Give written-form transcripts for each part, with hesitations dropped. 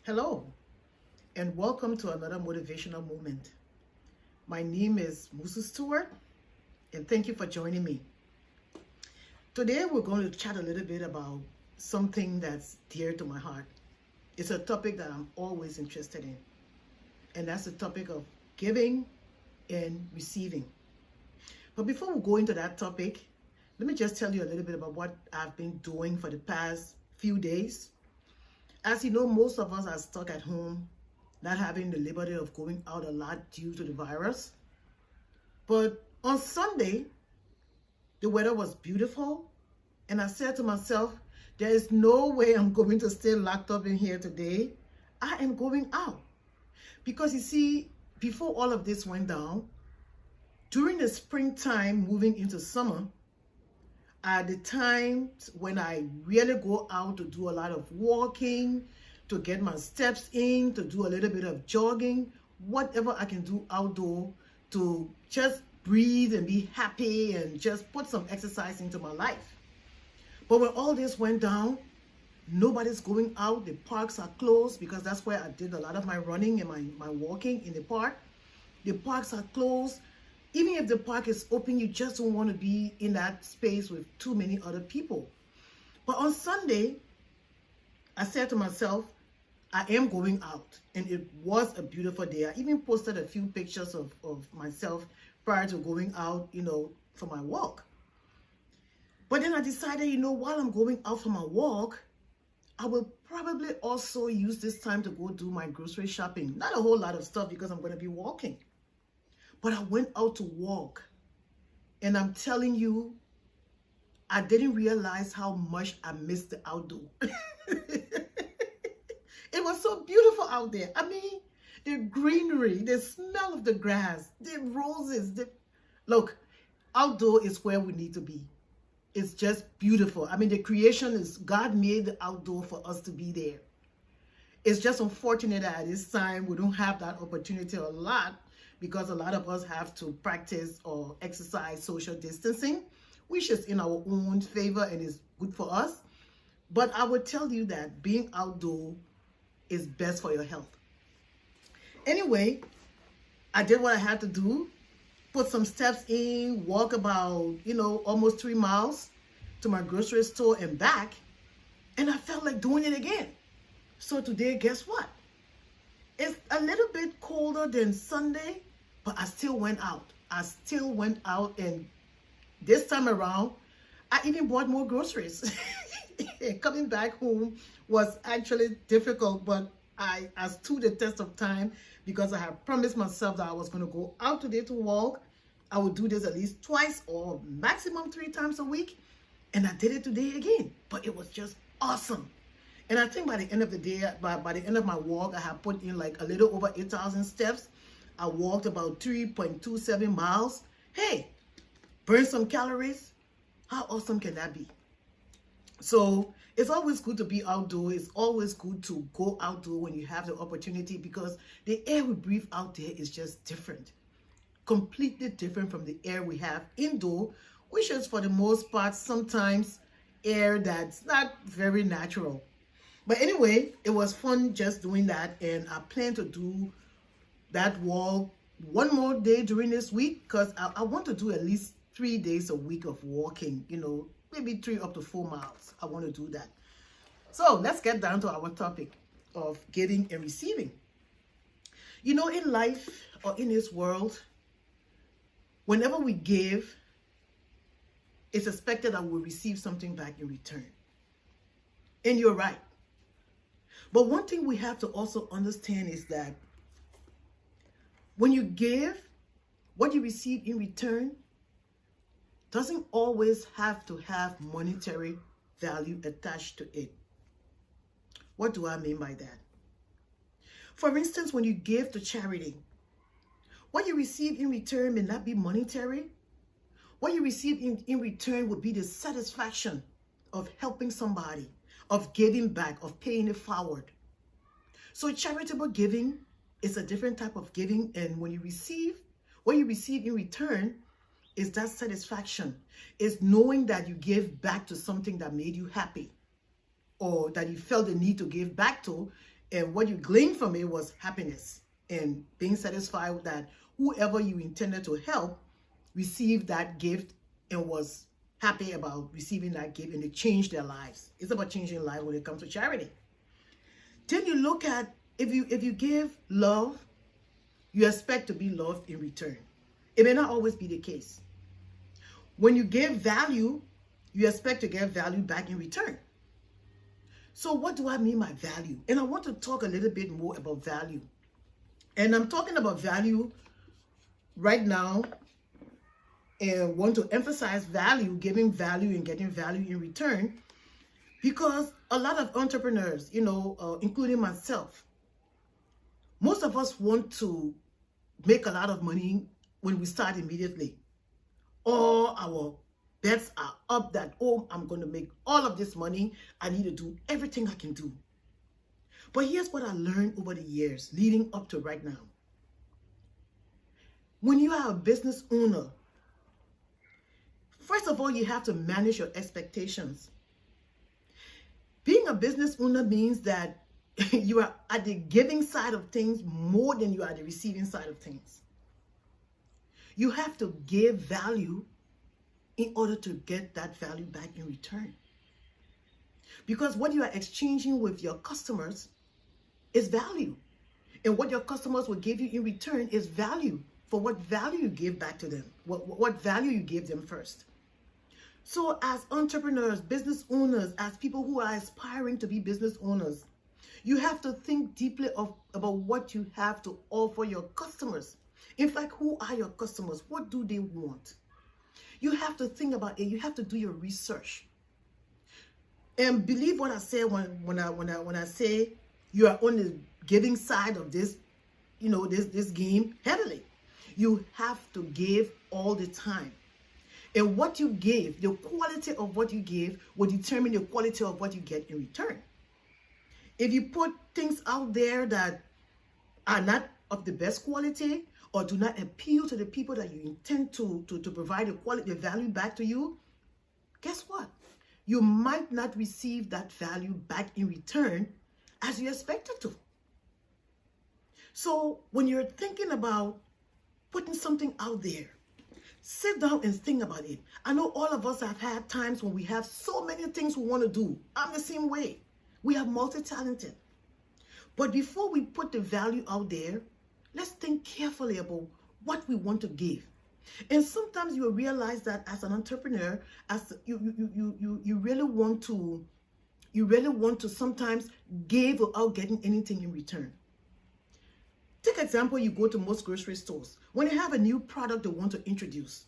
Hello, and welcome to another motivational moment. My name is Musa Stewart, and thank you for joining me. Today, we're going to chat a little bit about something that's dear to my heart. It's a topic that I'm always interested in, and that's the topic of giving and receiving. But before we go into that topic, let me just tell you a little bit about what I've been doing for the past few days. As you know, most of us are stuck at home, not having the liberty of going out a lot due to the virus. But on Sunday, the weather was beautiful, and I said to myself, there is no way I'm going to stay locked up in here today. I am going out. Because you see, before all of this went down, during the springtime moving into summer, at the times when I really go out to do a lot of walking, to get my steps in, to do a little bit of jogging, whatever I can do outdoor to just breathe and be happy and just put some exercise into my life. But when all this went down, nobody's going out. The parks are closed because that's where I did a lot of my running and my walking in the park. The parks are closed. Even if the park is open, you just don't want to be in that space with too many other people. But on Sunday, I said to myself, I am going out. And it was a beautiful day. I even posted a few pictures of myself prior to going out, for my walk. But then I decided, while I'm going out for my walk, I will probably also use this time to go do my grocery shopping. Not a whole lot of stuff because I'm going to be walking. But I went out to walk, and I'm telling you, I didn't realize how much I missed the outdoor. It was so beautiful out there. I mean, the greenery, the smell of the grass, the roses. Look, outdoor is where we need to be. It's just beautiful. I mean, the creation is, God made the outdoor for us to be there. It's just unfortunate that at this time we don't have that opportunity a lot, because a lot of us have to practice or exercise social distancing, which is in our own favor and is good for us. But I would tell you that being outdoor is best for your health. Anyway, I did what I had to do, put some steps in, walk about, almost 3 miles to my grocery store and back, and I felt like doing it again. So today, guess what? It's a little bit colder than Sunday, but I still went out. And this time around, I even bought more groceries. Coming back home was actually difficult, but I stood the test of time because I had promised myself that I was going to go out today to walk. I would do this at least twice or maximum 3 times a week, and I did it today again. But it was just awesome. And I think by the end of the day, by the end of my walk, I have put in like a little over 8,000 steps. I walked about 3.27 miles. Hey, burn some calories. How awesome can that be? So it's always good to be outdoor. It's always good to go outdoor when you have the opportunity, because the air we breathe out there is just different. Completely different from the air we have indoor, which is for the most part sometimes air that's not very natural. But anyway, it was fun just doing that, and I plan to do that walk one more day during this week, because I want to do at least 3 days a week of walking, maybe 3 up to 4 miles. I want to do that. So let's get down to our topic of giving and receiving. In life or in this world, whenever we give, it's expected that we'll receive something back in return. And you're right. But one thing we have to also understand is that when you give, what you receive in return doesn't always have to have monetary value attached to it. What do I mean by that? For instance, when you give to charity, what you receive in return may not be monetary. What you receive in return would be the satisfaction of helping somebody, of giving back, of paying it forward. So charitable giving is a different type of giving, and when you receive, what you receive in return is that satisfaction. It's knowing that you gave back to something that made you happy, or that you felt the need to give back to, And what you gleaned from it was happiness and being satisfied that whoever you intended to help received that gift and was happy about receiving that gift, and it changed their lives. It's about changing lives when it comes to charity. Then you look at, if you give love, you expect to be loved in return. It may not always be the case. When you give value, you expect to get value back in return. So what do I mean by value? And I want to talk a little bit more about value. And I'm talking about value right now, and want to emphasize value, giving value and getting value in return, because a lot of entrepreneurs, including myself, most of us want to make a lot of money when we start immediately. All our bets are up that, oh, I'm going to make all of this money. I need to do everything I can do. But here's what I learned over the years leading up to right now. When you are a business owner, first of all, you have to manage your expectations. Being a business owner means that you are at the giving side of things more than you are at the receiving side of things. You have to give value in order to get that value back in return. Because what you are exchanging with your customers is value. And what your customers will give you in return is value for what value you give back to them, what value you give them first. So as entrepreneurs, business owners, as people who are aspiring to be business owners, you have to think deeply about what you have to offer your customers. In fact, who are your customers? What do they want? You have to think about it. You have to do your research. And believe what I say when I say you are on the giving side of this, this game heavily. You have to give all the time. And what you give, the quality of what you give will determine the quality of what you get in return. If you put things out there that are not of the best quality or do not appeal to the people that you intend to provide the value back to you, guess what? You might not receive that value back in return as you expected to. So when you're thinking about putting something out there, sit down and think about it. I know all of us have had times when we have so many things we want to do. I'm the same way. We are multi-talented. But before we put the value out there, let's think carefully about what we want to give. And sometimes you will realize that as an entrepreneur, as you really want to sometimes give without getting anything in return. Take example, you go to most grocery stores. When they have a new product they want to introduce,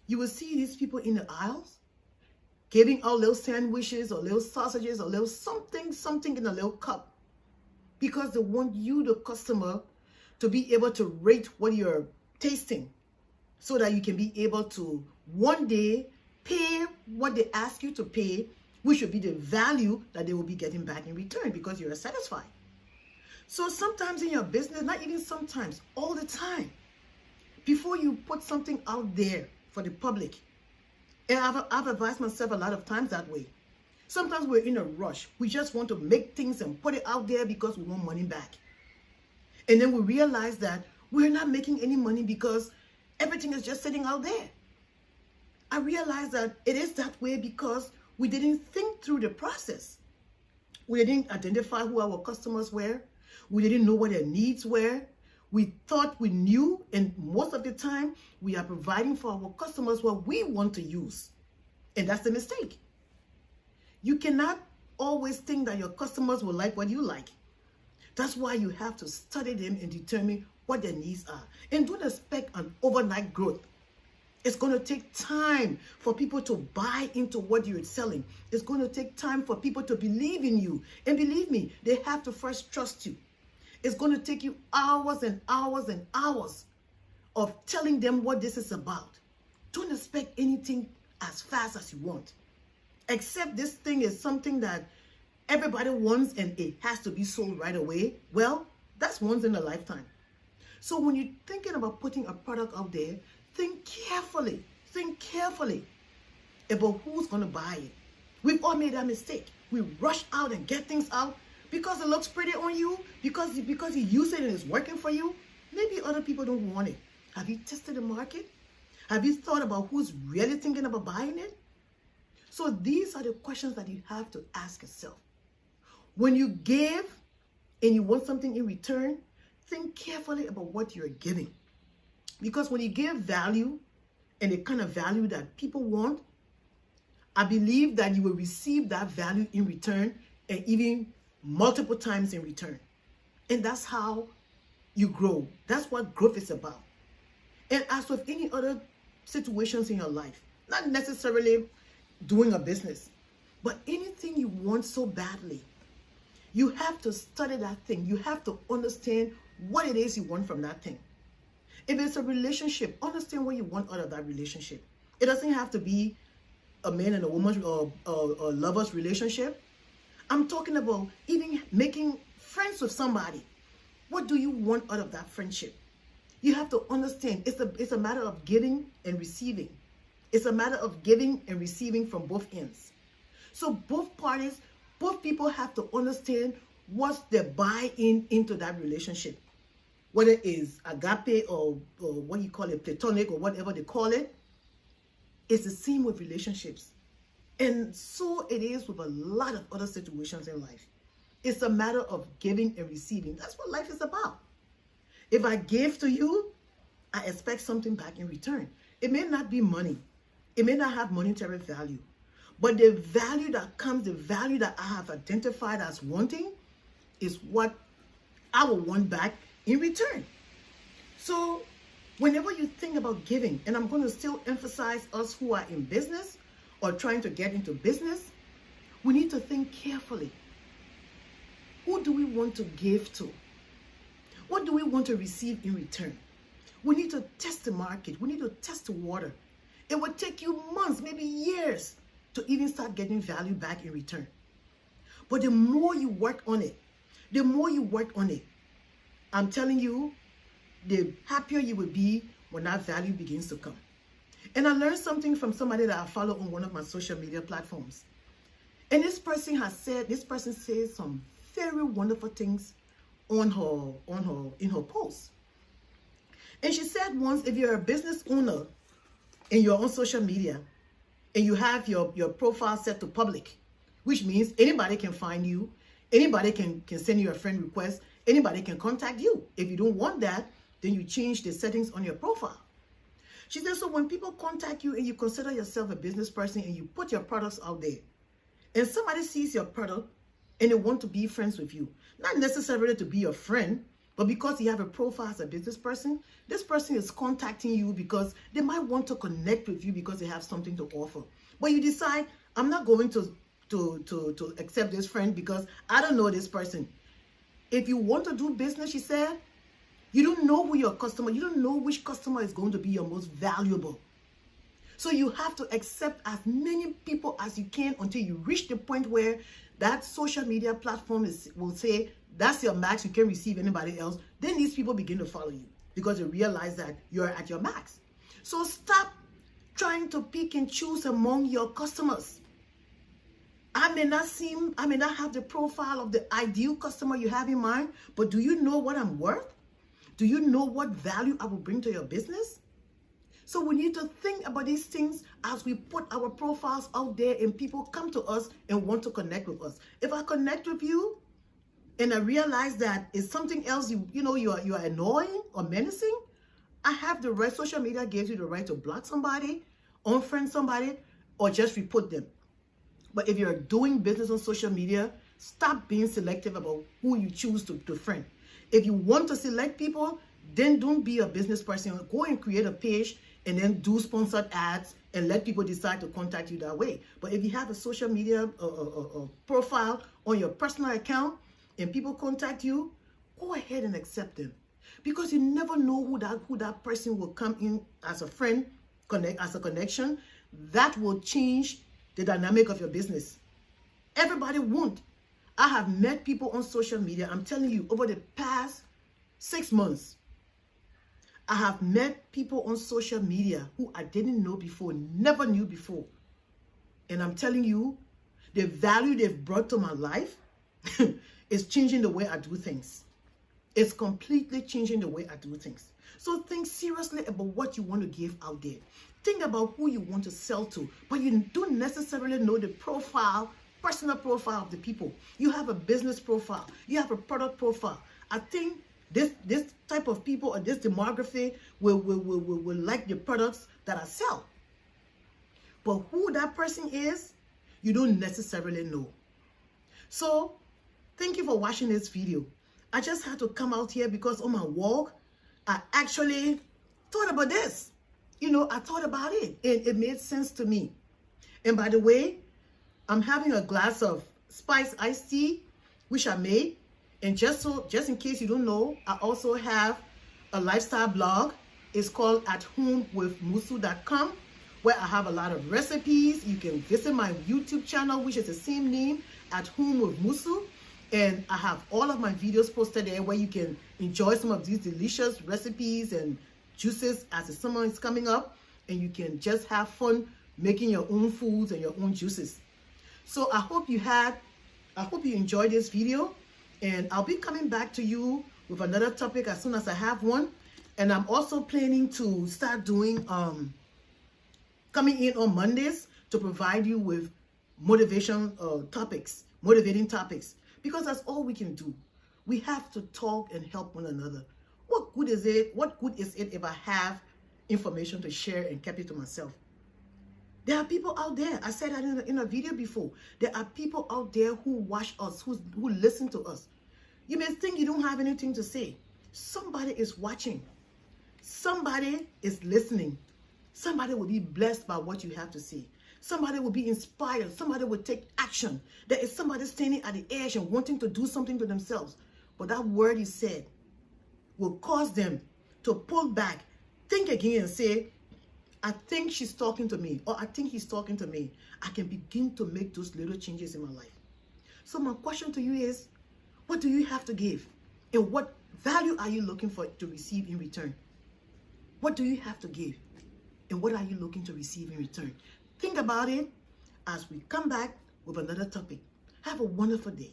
you will see these people in the aisles giving out little sandwiches or little sausages or little something in a little cup, because they want you, the customer, to be able to rate what you're tasting so that you can be able to one day pay what they ask you to pay, which should be the value that they will be getting back in return because you're satisfied. So sometimes in your business, not even sometimes, all the time, before you put something out there for the public, and I've advised myself a lot of times that way. Sometimes we're in a rush. We just want to make things and put it out there because we want money back. And then we realize that we're not making any money because everything is just sitting out there. I realized that it is that way because we didn't think through the process. We didn't identify who our customers were. We didn't know what their needs were. We thought we knew, and most of the time, we are providing for our customers what we want to use. And that's the mistake. You cannot always think that your customers will like what you like. That's why you have to study them and determine what their needs are. And don't expect an overnight growth. It's going to take time for people to buy into what you're selling. It's going to take time for people to believe in you. And believe me, they have to first trust you. It's going to take you hours and hours and hours of telling them what this is about. Don't expect anything as fast as you want. Except this thing is something that everybody wants and it has to be sold right away. Well, that's once in a lifetime. So when you're thinking about putting a product out there, think carefully about who's going to buy it. We've all made that mistake. We rush out and get things out, Because it looks pretty on you, because you use it and it's working for you, maybe other people don't want it. Have you tested the market? Have you thought about who's really thinking about buying it? So these are the questions that you have to ask yourself. When you give and you want something in return, think carefully about what you're giving. Because when you give value and the kind of value that people want, I believe that you will receive that value in return, and even multiple times in return. And that's how you grow. That's what growth is about. And as with any other situations in your life, not necessarily doing a business, but anything you want so badly, you have to study that thing. You have to understand what it is you want from that thing. If it's a relationship, understand what you want out of that relationship. It doesn't have to be a man and a woman or a lover's relationship. I'm talking about even making friends with somebody. What do you want out of that friendship? You have to understand it's a matter of giving and receiving. It's a matter of giving and receiving from both ends. So both parties, both people have to understand what's their buy-in into that relationship. Whether it is agape or what you call it, platonic or whatever they call it, it's the same with relationships. And so it is with a lot of other situations in life. It's a matter of giving and receiving. That's what life is about. If I give to you, I expect something back in return. It may not be money. It may not have monetary value. But the value that comes, the value that I have identified as wanting, is what I will want back in return. So whenever you think about giving, and I'm going to still emphasize us who are in business or trying to get into business, we need to think carefully. Who do we want to give to? What do we want to receive in return? We need to test the market. We need to test the water. It would take you months, maybe years, to even start getting value back in return. But the more you work on it, I'm telling you, the happier you will be when that value begins to come. And I learned something from somebody that I follow on one of my social media platforms. And this person says some very wonderful things in her post. And she said once, if you're a business owner and you're on social media and you have your profile set to public, which means anybody can find you, anybody can send you a friend request, anybody can contact you. If you don't want that, then you change the settings on your profile. She said, so when people contact you and you consider yourself a business person and you put your products out there, and somebody sees your product and they want to be friends with you, not necessarily to be your friend, but because you have a profile as a business person, this person is contacting you because they might want to connect with you because they have something to offer. But you decide, I'm not going to accept this friend because I don't know this person. If you want to do business, she said, you don't know who your customer, you don't know which customer is going to be your most valuable. So you have to accept as many people as you can until you reach the point where that social media platform will say, that's your max, you can't receive anybody else. Then these people begin to follow you because they realize that you're at your max. So stop trying to pick and choose among your customers. I may not have the profile of the ideal customer you have in mind, but do you know what I'm worth? Do you know what value I will bring to your business? So we need to think about these things as we put our profiles out there and people come to us and want to connect with us. If I connect with you and I realize that it's something else, you are annoying or menacing, I have the right, social media gives you the right to block somebody, unfriend somebody, or just report them. But if you're doing business on social media, stop being selective about who you choose to friend. If you want to select people, then don't be a business person. Go and create a page and then do sponsored ads and let people decide to contact you that way. But if you have a social media profile on your personal account and people contact you, go ahead and accept them. Because you never know who that person will come in as a friend, as a connection. That will change the dynamic of your business. Everybody won't. I have met people on social media, I'm telling you, over the past 6 months, I have met people on social media who I didn't know before, never knew before. And I'm telling you, the value they've brought to my life It's changing the way I do things. It's completely changing the way I do things. So think seriously about what you want to give out there. Think about who you want to sell to, but you don't necessarily know the profile, personal profile of the people. You have a business profile. You have a product profile. I think this type of people or this demography will like the products that I sell. But who that person is, you don't necessarily know. So thank you for watching this video. I just had to come out here because on my walk, I actually thought about this. You know, I thought about it and it made sense to me. And by the way, I'm having a glass of spiced iced tea, which I made. And just in case you don't know, I also have a lifestyle blog. It's called athomewithmusu.com, where I have a lot of recipes. You can visit my YouTube channel, which is the same name, At Home with Musu. And I have all of my videos posted there where you can enjoy some of these delicious recipes and juices as the summer is coming up. And you can just have fun making your own foods and your own juices. So I hope you enjoyed this video. And I'll be coming back to you with another topic as soon as I have one. And I'm also planning to start doing, coming in on Mondays to provide you with motivating topics. Because that's all we can do. We have to talk and help one another. What good is it? What good is it if I have information to share and keep it to myself? There are people out there. I said that in a video before. There are people out there who watch us, who listen to us. You may think you don't have anything to say. Somebody is watching. Somebody is listening. Somebody will be blessed by what you have to say. Somebody will be inspired. Somebody will take action. There is somebody standing at the edge and wanting to do something to themselves. But that word you said will cause them to pull back, think again and say, I think she's talking to me, or I think he's talking to me. I can begin to make those little changes in my life. So my question to you is, what do you have to give? And what value are you looking for to receive in return? What do you have to give? And what are you looking to receive in return? Think about it as we come back with another topic. Have a wonderful day.